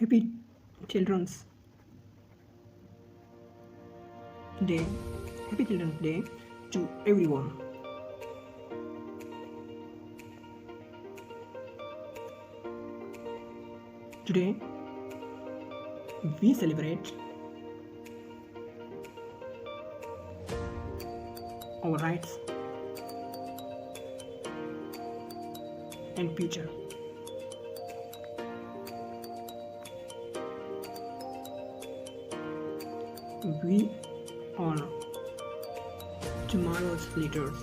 Happy Children's Day. Happy Children's Day to everyone. Today, we celebrate our rights and future. We honor tomorrow's leaders.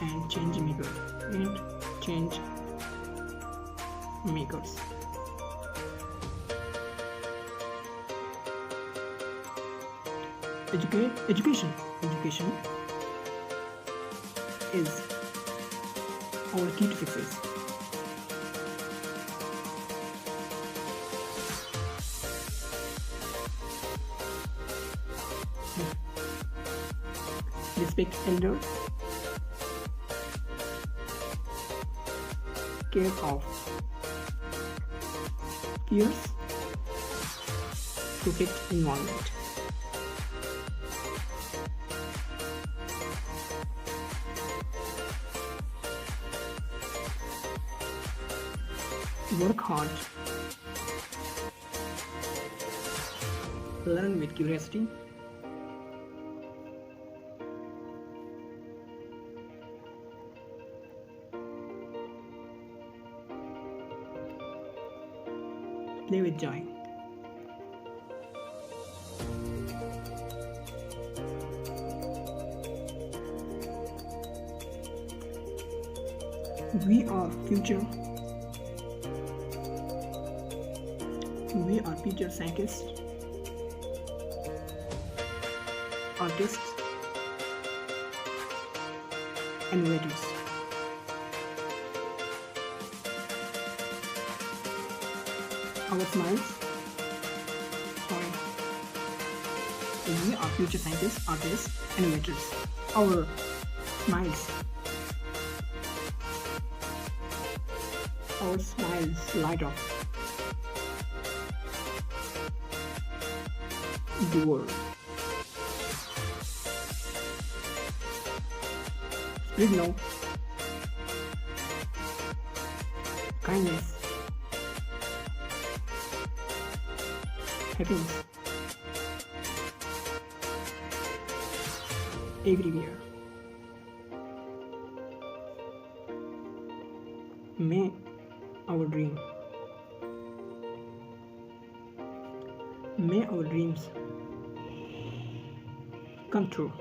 And change makers. Education is our key to success. Respect elders, care of peers, protect environment. Work hard, learn with curiosity, play with joy. We are future. We are future scientists, artists, innovators. Our smiles. Sorry. We are future scientists, artists, innovators. Our smiles. Our smiles light up the world. Spread love, kindness, happiness everywhere. May our dream. May our dreams come true.